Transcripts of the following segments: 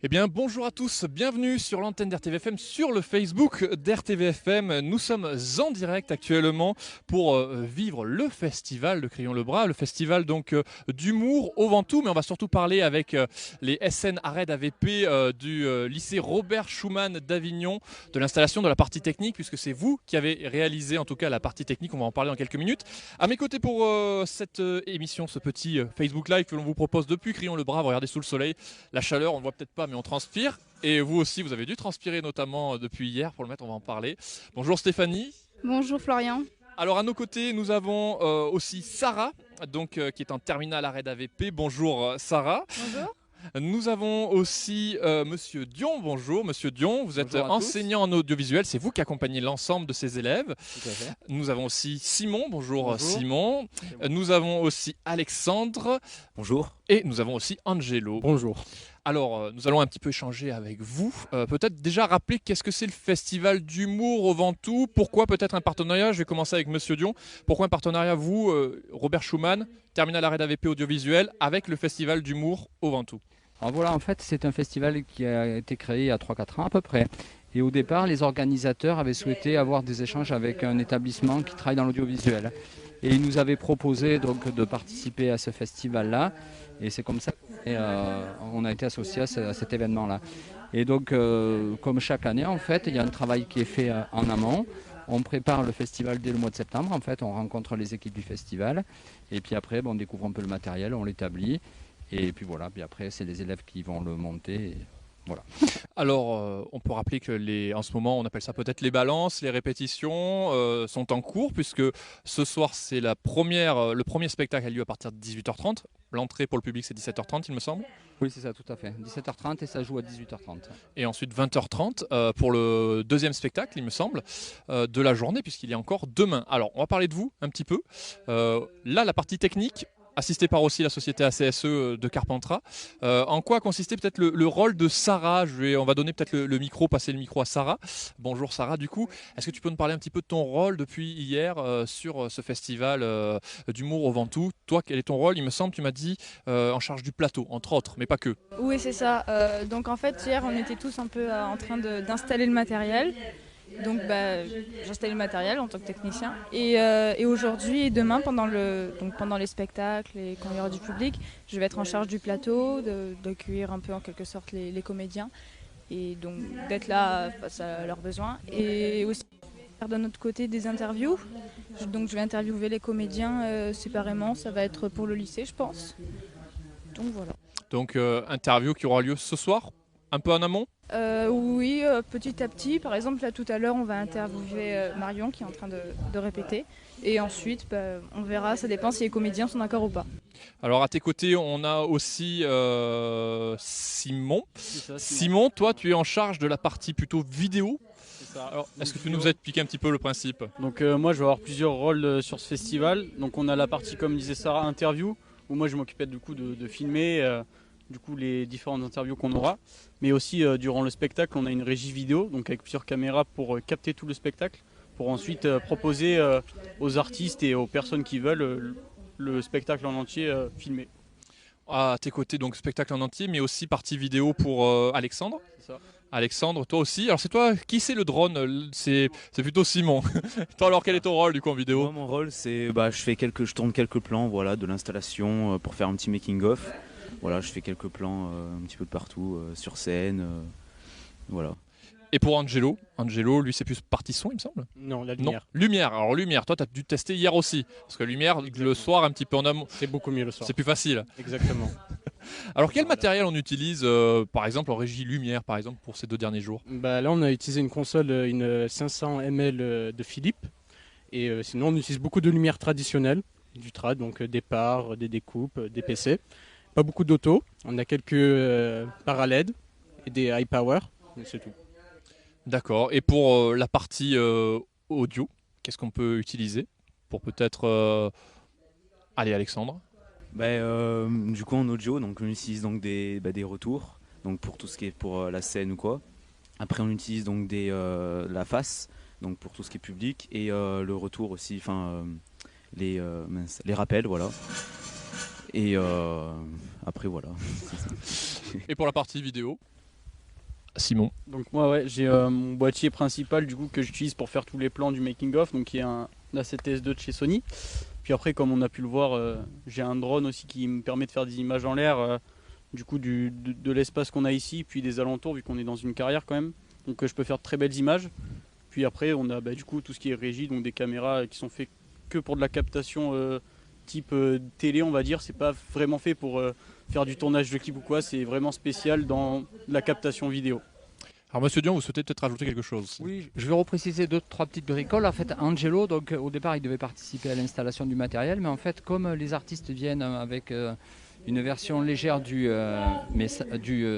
Eh bien, bonjour à tous, bienvenue sur l'antenne d'RTVFM, sur le Facebook d'RTVFM. Nous sommes en direct actuellement pour vivre le festival de Crayons le Bras, le festival donc d'humour au Ventoux, mais on va surtout parler avec les SN ARED AVP du lycée Robert Schumann d'Avignon, de l'installation de la partie technique, puisque c'est vous qui avez réalisé en tout cas la partie technique, on va en parler dans quelques minutes. À mes côtés pour cette émission, ce petit Facebook Live que l'on vous propose depuis Crayons le Bras, regardez sous le soleil, la chaleur, on ne voit peut-être pas, mais on transpire. Et vous aussi, vous avez dû transpirer notamment depuis hier. Pour le mettre, on va en parler. Bonjour Stéphanie. Bonjour Florian. Alors à nos côtés, nous avons aussi Sarah, donc, qui est en terminale ARED AVP. Bonjour Sarah. Bonjour. Nous avons aussi Monsieur Dion. Bonjour Monsieur Dion, vous êtes Bonjour à enseignant en audiovisuel, c'est vous qui accompagnez l'ensemble de ces élèves. Tout à fait. Nous avons aussi Simon. Bonjour, Bonjour. Simon. Nous avons aussi Alexandre. Bonjour. Et nous avons aussi Angelo. Bonjour. Alors, nous allons un petit peu échanger avec vous. Peut-être déjà rappeler qu'est-ce que c'est le festival d'humour au Ventoux. Pourquoi peut-être un partenariat? Je vais commencer avec Monsieur Dion. Pourquoi un partenariat, vous, Robert Schumann, terminal ARED AVP audiovisuel, avec le festival d'humour au Ventoux? Alors voilà, en fait, c'est un festival qui a été créé il y a 3-4 ans à peu près. Et au départ, les organisateurs avaient souhaité avoir des échanges avec un établissement qui travaille dans l'audiovisuel. Et ils nous avaient proposé donc de participer à ce festival-là. Et c'est comme ça qu'on a été associé à cet événement-là. Et donc, comme chaque année, en fait, il y a un travail qui est fait en amont. On prépare le festival dès le mois de septembre. En fait, on rencontre les équipes du festival. Et puis après, on découvre un peu le matériel, on l'établit. Et puis voilà, puis après, c'est les élèves qui vont le monter. Et voilà. Alors, on peut rappeler que en ce moment, on appelle ça peut-être les balances, les répétitions sont en cours, puisque ce soir, c'est le premier spectacle a lieu à partir de 18h30. L'entrée pour le public, c'est 17h30, il me semble. Oui, c'est ça, tout à fait. 17h30 et ça joue à 18h30. Et ensuite 20h30 pour le deuxième spectacle, il me semble, de la journée, puisqu'il y a encore demain. Alors, on va parler de vous un petit peu. Là, la partie technique, assistée par aussi la société ACSE de Carpentras. En quoi consistait peut-être le rôle de Sarah? On va donner peut-être passer le micro à Sarah. Bonjour Sarah, du coup, est-ce que tu peux nous parler un petit peu de ton rôle depuis hier sur ce festival d'humour au Ventoux? Toi, quel est ton rôle? Il me semble, tu m'as dit, en charge du plateau, entre autres, mais pas que. Oui, c'est ça. Donc en fait, hier, on était tous un peu en train d'installer le matériel. Donc j'installais le matériel en tant que technicien. Et aujourd'hui et demain, pendant les spectacles et quand il y aura du public, je vais être en charge du plateau, d'accueillir un peu en quelque sorte les comédiens et donc d'être là face à leurs besoins. Et aussi faire de notre côté des interviews. Donc je vais interviewer les comédiens séparément. Ça va être pour le lycée, je pense. Donc voilà. Donc, interview qui aura lieu ce soir, un peu en amont? Oui, petit à petit. Par exemple, là tout à l'heure, on va interviewer Marion qui est en train de répéter. Et ensuite, on verra, ça dépend si les comédiens sont d'accord ou pas. Alors à tes côtés, on a aussi Simon. Ça, Simon, toi, tu es en charge de la partie plutôt vidéo. c'est ça. Alors, est-ce que tu peux Vidéo. nous expliquer un petit peu le principe? Donc moi je vais avoir plusieurs rôles sur ce festival. Donc on a la partie, comme disait Sarah, interview, où moi je m'occupais du coup de filmer du coup les différentes interviews qu'on aura. Mais aussi durant le spectacle, on a une régie vidéo, donc avec plusieurs caméras pour capter tout le spectacle, pour ensuite proposer aux artistes et aux personnes qui veulent le spectacle en entier filmé. À tes côtés, donc spectacle en entier, mais aussi partie vidéo pour Alexandre. C'est ça. Alexandre, toi aussi. Alors c'est toi, qui c'est le drone? C'est plutôt Simon. Toi alors, quel est ton rôle du coup en vidéo? Moi, mon rôle, c'est je tourne quelques plans, voilà, de l'installation pour faire un petit making of. Voilà, je fais quelques plans un petit peu de partout sur scène, voilà. Et pour Angelo, lui c'est plus partie son, il me semble. Non, la Non, lumière. lumière. Alors lumière, toi tu as dû tester hier aussi, parce que lumière le soir un petit peu en amont, C'est beaucoup mieux le soir. c'est plus facile. Exactement. Alors quel Voilà. matériel on utilise, par exemple en régie lumière, par exemple pour ces 2 derniers jours? Là, on a utilisé une console, une 500 ml de Philips. Et sinon, on utilise beaucoup de lumière traditionnelle, du trad, donc des parts, des découpes, des PC. Pas beaucoup d'auto. On a quelques paralèdes et des high power. Mais c'est tout. D'accord. Et pour la partie audio, qu'est-ce qu'on peut utiliser pour peut-être... Allez Alexandre. Du coup, en audio, donc on utilise donc des retours, donc pour tout ce qui est pour la scène ou quoi. Après, on utilise donc la face, donc pour tout ce qui est public, et le retour aussi, enfin les rappels, voilà. Et après, voilà. Et pour la partie vidéo? Simon. Donc moi ouais, j'ai mon boîtier principal du coup que j'utilise pour faire tous les plans du making of, donc qui est un A7S2 de chez Sony. Puis après comme on a pu le voir, j'ai un drone aussi qui me permet de faire des images en l'air du coup de l'espace qu'on a ici, puis des alentours vu qu'on est dans une carrière quand même. Donc je peux faire de très belles images. Puis après on a du coup tout ce qui est régie, donc des caméras qui sont faites que pour de la captation type télé on va dire, c'est pas vraiment fait pour faire du tournage de clip ou quoi, c'est vraiment spécial dans la captation vidéo. Alors Monsieur Dion, vous souhaitez peut-être rajouter quelque chose? Oui, je vais repréciser 2-3 petites bricoles. En fait, Angelo, donc au départ, il devait participer à l'installation du matériel, mais en fait, comme les artistes viennent avec une version légère du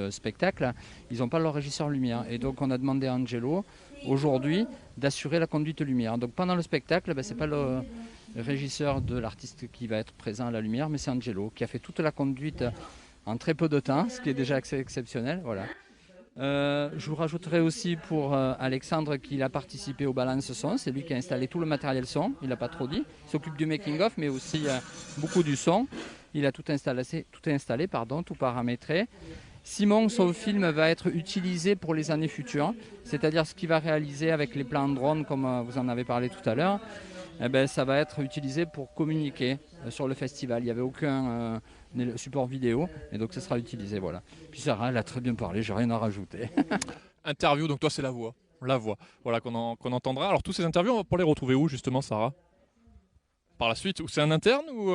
spectacle, ils n'ont pas leur régisseur lumière. Et donc, on a demandé à Angelo aujourd'hui d'assurer la conduite lumière. Donc, pendant le spectacle, c'est pas le régisseur de l'artiste qui va être présent à la lumière, mais c'est Angelo qui a fait toute la conduite en très peu de temps, ce qui est déjà exceptionnel. Voilà. Je vous rajouterai aussi pour Alexandre qu'il a participé au balance son, c'est lui qui a installé tout le matériel son, il n'a pas trop dit, il s'occupe du making of mais aussi beaucoup du son, il a tout installé, tout paramétré. Simon, son film va être utilisé pour les années futures, c'est-à-dire ce qu'il va réaliser avec les plans drone comme vous en avez parlé tout à l'heure, ça va être utilisé pour communiquer sur le festival. Il n'y avait aucun support vidéo et donc ça sera utilisé. Voilà. Puis Sarah, elle a très bien parlé, j'ai rien à rajouter. Interview, donc toi c'est la voix, voilà qu'on entendra. Alors tous ces interviews, on va pouvoir les retrouver où justement, Sarah? Par la suite, ou c'est un interne ou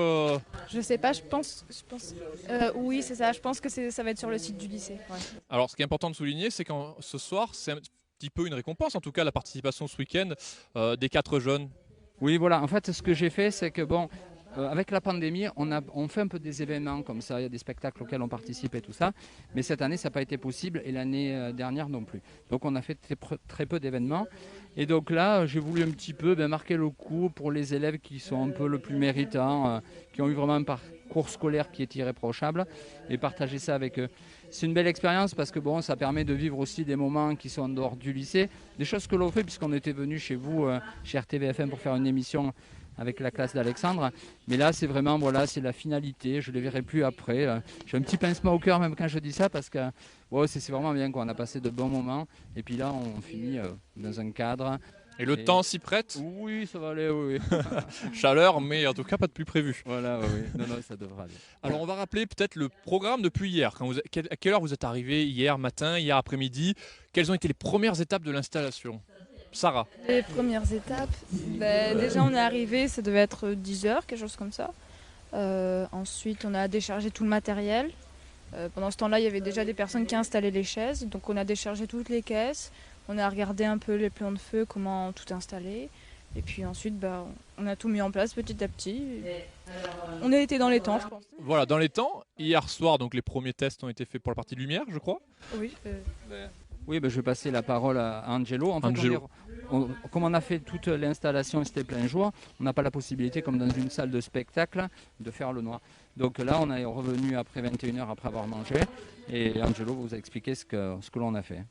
Je sais pas, je pense oui, c'est ça. Je pense que ça va être sur le site du lycée. Ouais. Alors, ce qui est important de souligner, c'est que ce soir, c'est un petit peu une récompense, en tout cas, la participation ce week-end des 4 jeunes. Oui, voilà. En fait, ce que j'ai fait, c'est que avec la pandémie, on fait un peu des événements comme ça. Il y a des spectacles auxquels on participe et tout ça. Mais cette année, ça n'a pas été possible et l'année dernière non plus. Donc, on a fait très peu d'événements. Et donc là, j'ai voulu un petit peu marquer le coup pour les élèves qui sont un peu le plus méritants, qui ont eu vraiment un parcours scolaire qui est irréprochable et partager ça avec eux. C'est une belle expérience parce que ça permet de vivre aussi des moments qui sont en dehors du lycée. Des choses que l'on fait puisqu'on était venu chez vous, chez RTVFM, pour faire une émission avec la classe d'Alexandre. Mais là, c'est vraiment, c'est la finalité. Je ne les verrai plus après. J'ai un petit pincement au cœur même quand je dis ça parce que c'est vraiment bien, quoi. On a passé de bons moments. Et puis là, on finit dans un cadre. Et le temps s'y prête? Oui, ça va aller, oui. Chaleur, mais en tout cas, pas de plus prévu. Voilà, oui. Non, ça devrait aller. Alors, on va rappeler peut-être le programme depuis hier. À quelle heure vous êtes arrivé hier matin, hier après-midi? Quelles ont été les premières étapes de l'installation? Sarah. Les premières étapes, déjà on est arrivé, ça devait être 10h, quelque chose comme ça. Ensuite on a déchargé tout le matériel. Pendant ce temps-là, il y avait déjà des personnes qui installaient les chaises, donc on a déchargé toutes les caisses. On a regardé un peu les plans de feu, comment tout installer. Et puis ensuite, on a tout mis en place petit à petit. On a été dans les temps, je pense. Voilà, dans les temps. Hier soir, donc les premiers tests ont été faits pour la partie lumière, je crois. Oui. Oui, je vais passer la parole à Angelo. En fait, comme on a fait toute l'installation, c'était plein jour, on n'a pas la possibilité, comme dans une salle de spectacle, de faire le noir. Donc là, on est revenu après 21h, après avoir mangé. Et Angelo vous a expliqué ce que l'on a fait.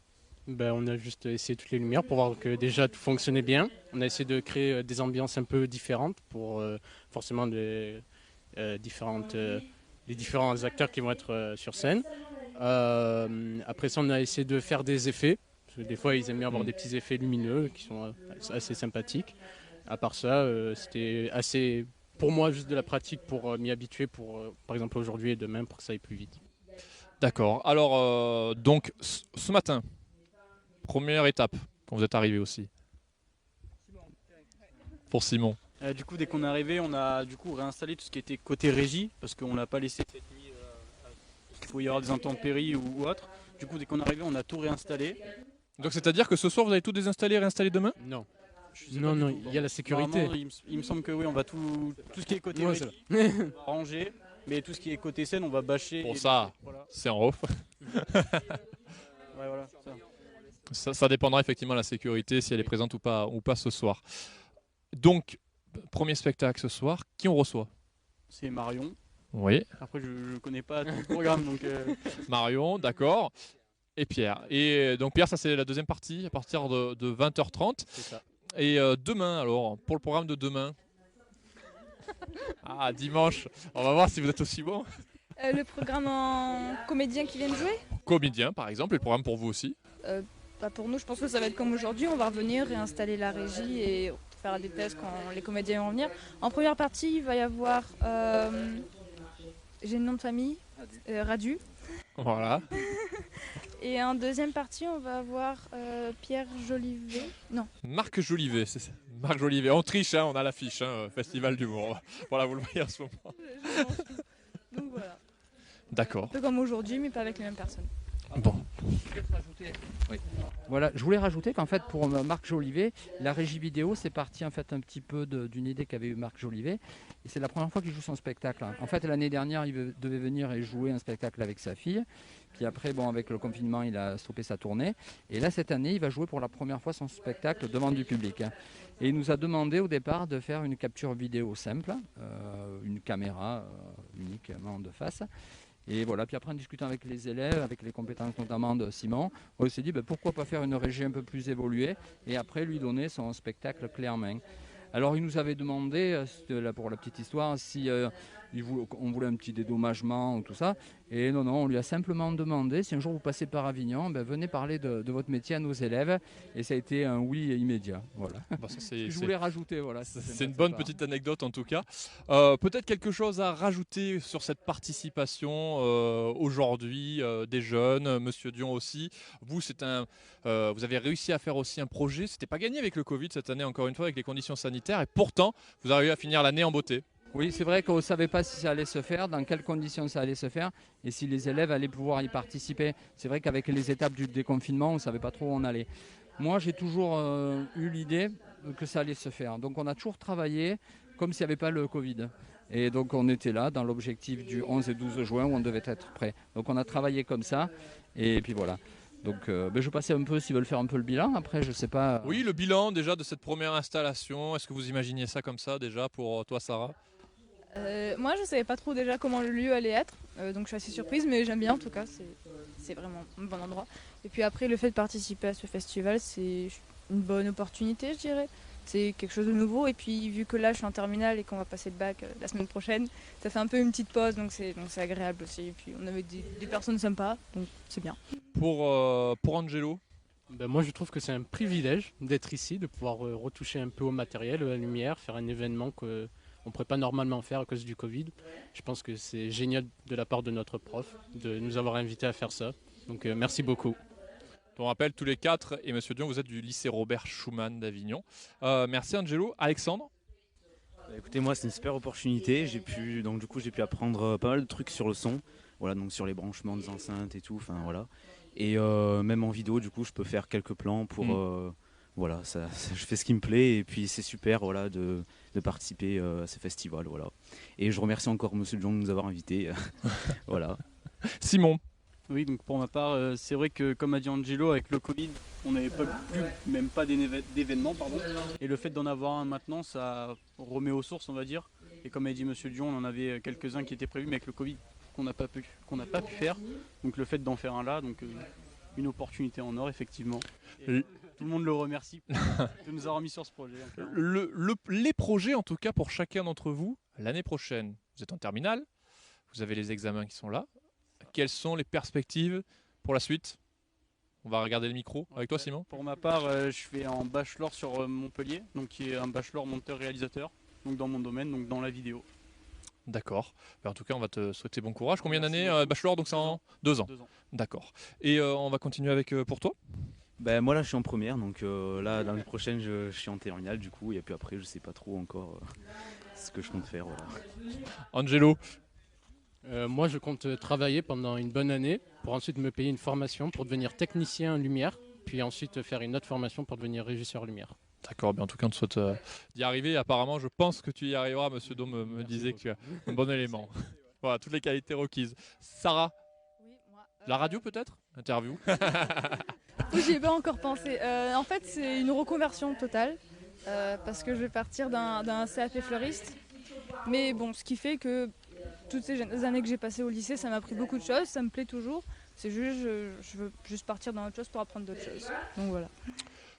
On a juste essayé toutes les lumières pour voir que déjà tout fonctionnait bien. On a essayé de créer des ambiances un peu différentes pour forcément les différents acteurs qui vont être sur scène. Après ça, on a essayé de faire des effets. Parce que des fois, ils aiment bien avoir des petits effets lumineux qui sont assez sympathiques. À part ça, c'était assez, pour moi, juste de la pratique pour m'y habituer pour, par exemple, aujourd'hui et demain pour que ça aille plus vite. D'accord. Alors, donc, ce matin, première étape, quand vous êtes arrivé aussi. Pour Simon. Du coup, dès qu'on est arrivé, on a réinstallé tout ce qui était côté régie, parce qu'on n'a pas laissé cette nuit qu'il faut y avoir des intempéries ou autre. Du coup, dès qu'on est arrivé, on a tout réinstallé. Donc c'est-à-dire que ce soir, vous allez tout désinstaller et réinstaller demain? Non. Non, il y a la sécurité. Il me semble que oui, on va tout ce qui est côté régie, on va ranger, mais tout ce qui est côté scène, on va bâcher. Pour ça, voilà. C'est en off. Ouais, voilà, Ça dépendra effectivement de la sécurité, si elle est présente ou pas ce soir. Donc, premier spectacle ce soir, qui on reçoit? C'est Marion. Oui. Après, je ne connais pas tout le programme. Donc Marion, d'accord. Et Pierre. Et donc Pierre, ça c'est la deuxième partie, à partir de 20h30. C'est ça. Et demain, alors, pour le programme de demain. Dimanche. On va voir si vous êtes aussi bon. Le programme en comédien qui vient de jouer? Comédien, par exemple, et le programme pour vous aussi. Pas pour nous, je pense que ça va être comme aujourd'hui, on va revenir réinstaller la régie et faire des tests quand les comédiens vont venir. En première partie, il va y avoir, j'ai le nom de famille, Radu. Voilà. Et en deuxième partie, on va avoir Pierre Jolivet. Non. Marc Jolivet, c'est ça. Marc Jolivet, on triche, hein, on a l'affiche, hein, Festival d'humour. Voilà, vous le voyez en ce moment. Donc voilà. D'accord. Un peu comme aujourd'hui, mais pas avec les mêmes personnes. Bon. Voilà, je voulais rajouter qu'en fait pour Marc Jolivet, la régie vidéo c'est parti en fait un petit peu d'une idée qu'avait eu Marc Jolivet et c'est la première fois qu'il joue son spectacle. En fait l'année dernière il devait venir et jouer un spectacle avec sa fille, puis après bon avec le confinement il a stoppé sa tournée et là cette année il va jouer pour la première fois son spectacle devant du public. Et il nous a demandé au départ de faire une capture vidéo simple, une caméra uniquement de face. Et voilà, puis après en discutant avec les élèves, avec les compétences notamment de Simon, on s'est dit pourquoi pas faire une régie un peu plus évoluée et après lui donner son spectacle clé en main. Alors il nous avait demandé, là pour la petite histoire, si on voulait un petit dédommagement ou tout ça. Et non, on lui a simplement demandé si un jour vous passez par Avignon, venez parler de votre métier à nos élèves. Et ça a été un oui immédiat. Voilà. Bah, ça, je voulais rajouter. Voilà, c'est une bonne petite anecdote en tout cas. Peut-être quelque chose à rajouter sur cette participation aujourd'hui des jeunes, Monsieur Dion aussi. Vous, vous avez réussi à faire aussi un projet. C'était pas gagné avec le Covid cette année, encore une fois, avec les conditions sanitaires. Et pourtant, vous arrivez à finir l'année en beauté. Oui, c'est vrai qu'on ne savait pas si ça allait se faire, dans quelles conditions ça allait se faire et si les élèves allaient pouvoir y participer. C'est vrai qu'avec les étapes du déconfinement, on ne savait pas trop où on allait. Moi, j'ai toujours eu l'idée que ça allait se faire. Donc on a toujours travaillé comme s'il n'y avait pas le Covid. Et donc on était là dans l'objectif du 11 et 12 juin où on devait être prêt. Donc on a travaillé comme ça et puis voilà. Donc je passais un peu, s'ils veulent faire un peu le bilan, après je sais pas. Oui, le bilan déjà de cette première installation, est-ce que vous imaginiez ça comme ça déjà pour toi Sarah ? Moi, je ne savais pas trop déjà comment le lieu allait être, donc je suis assez surprise, mais j'aime bien en tout cas, c'est vraiment un bon endroit. Et puis après, le fait de participer à ce festival, c'est une bonne opportunité, je dirais. C'est quelque chose de nouveau, et puis vu que là, je suis en terminale et qu'on va passer le bac la semaine prochaine, ça fait un peu une petite pause, donc c'est agréable aussi. Et puis on avait des personnes sympas, donc c'est bien. Pour Angelo ? Moi, je trouve que c'est un privilège d'être ici, de pouvoir retoucher un peu au matériel, à la lumière, faire un événement que on ne pourrait pas normalement faire à cause du Covid. Je pense que c'est génial de la part de notre prof de nous avoir invités à faire ça. Donc merci beaucoup. On rappelle tous les quatre, et Monsieur Dion, vous êtes du lycée Robert Schumann d'Avignon. Merci Angelo. Alexandre ? Écoutez, moi c'est une super opportunité. J'ai pu apprendre pas mal de trucs sur le son. Voilà, donc sur les branchements des enceintes et tout. Enfin voilà. Et même en vidéo, du coup, je peux faire quelques plans pour. Voilà, je fais ce qui me plaît et puis c'est super voilà, de participer à ce festival. Voilà. Et je remercie encore Monsieur Dion de nous avoir invités. Voilà. Simon. Oui, donc pour ma part, c'est vrai que comme a dit Angelo, avec le Covid, on n'avait même pas d'événements. Et le fait d'en avoir un maintenant, ça remet aux sources, on va dire. Et comme a dit Monsieur Dion, on en avait quelques-uns qui étaient prévus, mais avec le Covid, qu'on n'a pas pu faire. Donc le fait d'en faire un là, donc une opportunité en or, effectivement. Et tout le monde le remercie de nous avoir mis sur ce projet. Les projets, en tout cas, pour chacun d'entre vous, l'année prochaine, vous êtes en terminale, vous avez les examens qui sont là. Quelles sont les perspectives pour la suite ? On va regarder le micro avec toi, Simon. Pour ma part, je fais un bachelor sur Montpellier, donc qui est un bachelor monteur-réalisateur, donc dans mon domaine, donc dans la vidéo. D'accord. En tout cas, on va te souhaiter bon courage. Combien d'années bachelor? Donc c'est en 2 ans. 2 ans. D'accord. Et on va continuer avec pour toi. Moi là je suis en première, donc là l'année prochaine je suis en terminale du coup, et puis après je sais pas trop encore ce que je compte faire. Voilà. Angelo. Moi je compte travailler pendant une bonne année pour ensuite me payer une formation pour devenir technicien lumière, puis ensuite faire une autre formation pour devenir régisseur lumière. D'accord, en tout cas on te souhaite d'y arriver. Apparemment je pense que tu y arriveras, Monsieur Dom me disait que tu as un bon élément. Voilà, toutes les qualités requises. Sarah. Oui, moi, la radio peut-être? Interview. Oui, j'y ai pas encore pensé. En fait, c'est une reconversion totale parce que je vais partir d'un CAP fleuriste. Mais bon, ce qui fait que toutes ces années que j'ai passées au lycée, ça m'a appris beaucoup de choses, ça me plaît toujours. C'est juste, je veux juste partir dans autre chose pour apprendre d'autres choses. Donc voilà.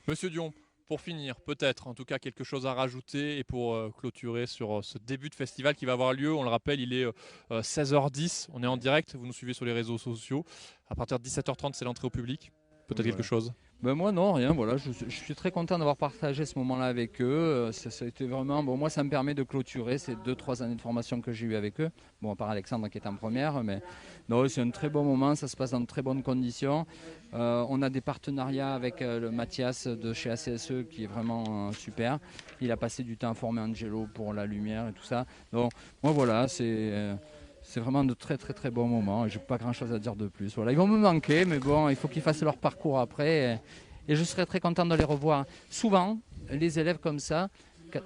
Monsieur Dion, pour finir, peut-être en tout cas quelque chose à rajouter et pour clôturer sur ce début de festival qui va avoir lieu. On le rappelle, il est 16h10, on est en direct, vous nous suivez sur les réseaux sociaux. À partir de 17h30, c'est l'entrée au public. peut-être quelque chose? Ben moi non, rien, voilà, je suis très content d'avoir partagé ce moment-là avec eux. Ça a été vraiment, bon, moi ça me permet de clôturer ces 2-3 années de formation que j'ai eu avec eux. Bon, à part Alexandre qui est en première, mais non, c'est un très bon moment, ça se passe dans de très bonnes conditions. On a des partenariats avec le Mathias de chez ACSE qui est vraiment super. Il a passé du temps à former Angelo pour la lumière et tout ça. Donc moi voilà, c'est vraiment de très très très bons moments et j'ai pas grand chose à dire de plus. Voilà, ils vont me manquer, mais bon, il faut qu'ils fassent leur parcours après et je serai très content de les revoir. Souvent, les élèves comme ça,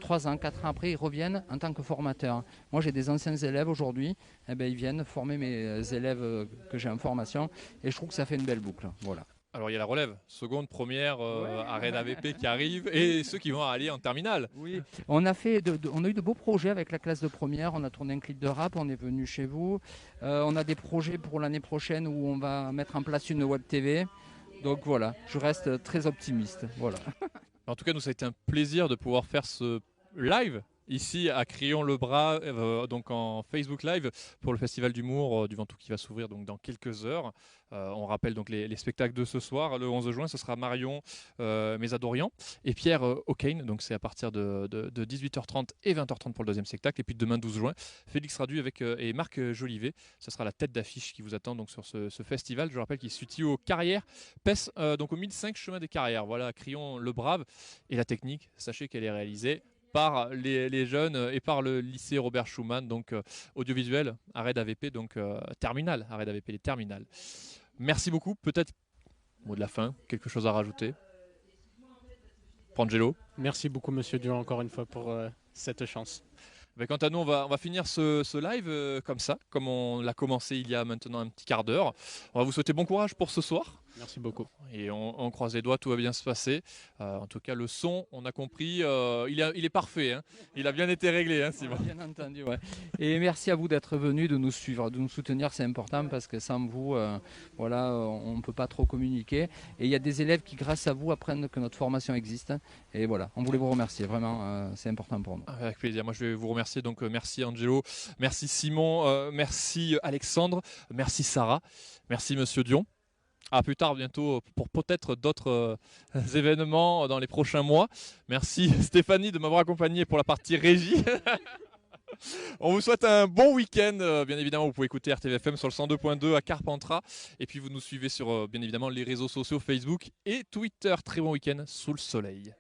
3 ans, 4 ans après, ils reviennent en tant que formateurs. Moi, j'ai des anciens élèves aujourd'hui, eh ben, ils viennent former mes élèves que j'ai en formation et je trouve que ça fait une belle boucle. Voilà. Alors il y a la relève, seconde, première, arène AVP qui arrive et ceux qui vont aller en terminale. Oui, on a eu de beaux projets avec la classe de première. On a tourné un clip de rap, on est venu chez vous. On a des projets pour l'année prochaine où on va mettre en place une web TV. Donc voilà, je reste très optimiste. Voilà. En tout cas, nous ça a été un plaisir de pouvoir faire ce live ici à Crillon-le-Bras, donc en Facebook Live pour le Festival d'humour du Ventoux qui va s'ouvrir donc dans quelques heures. On rappelle donc les spectacles de ce soir, le 11 juin, ce sera Marion Mésadorian et Pierre O'Kane, donc c'est à partir de 18h30 et 20h30 pour le deuxième spectacle. Et puis demain 12 juin, Félix Radu et Marc Jolivet, ce sera la tête d'affiche qui vous attend donc sur ce festival. Je rappelle qu'il se situe aux Carrières, PES, donc au 1005 chemin des Carrières. Voilà, Crillon-le-Brave. Et la technique, sachez qu'elle est réalisée par les jeunes et par le lycée Robert Schumann, donc audiovisuel, ARED AVP, donc terminal, ARED AVP, les terminales. Merci beaucoup. Peut-être, mot de la fin, quelque chose à rajouter? Prangelo. Merci beaucoup, monsieur Durand, encore une fois, pour cette chance. Mais quant à nous, on va finir ce live comme ça, comme on l'a commencé il y a maintenant un petit quart d'heure. On va vous souhaiter bon courage pour ce soir. Merci beaucoup. Et on croise les doigts, tout va bien se passer. En tout cas, le son, on a compris, il est parfait. Hein. Il a bien été réglé, hein, Simon. Bien entendu, ouais. Et merci à vous d'être venus, de nous suivre, de nous soutenir, c'est important parce que sans vous, voilà, on ne peut pas trop communiquer. Et il y a des élèves qui, grâce à vous, apprennent que notre formation existe. Et voilà, on voulait vous remercier, vraiment, c'est important pour nous. Avec plaisir, moi je vais vous remercier. Donc merci Angelo, merci Simon, merci Alexandre, merci Sarah, merci Monsieur Dion. À plus tard bientôt pour peut-être d'autres événements dans les prochains mois. Merci Stéphanie de m'avoir accompagné pour la partie régie. On vous souhaite un bon week-end. Bien évidemment, vous pouvez écouter RTVFM sur le 102.2 à Carpentras. Et puis vous nous suivez sur bien évidemment les réseaux sociaux Facebook et Twitter. Très bon week-end sous le soleil.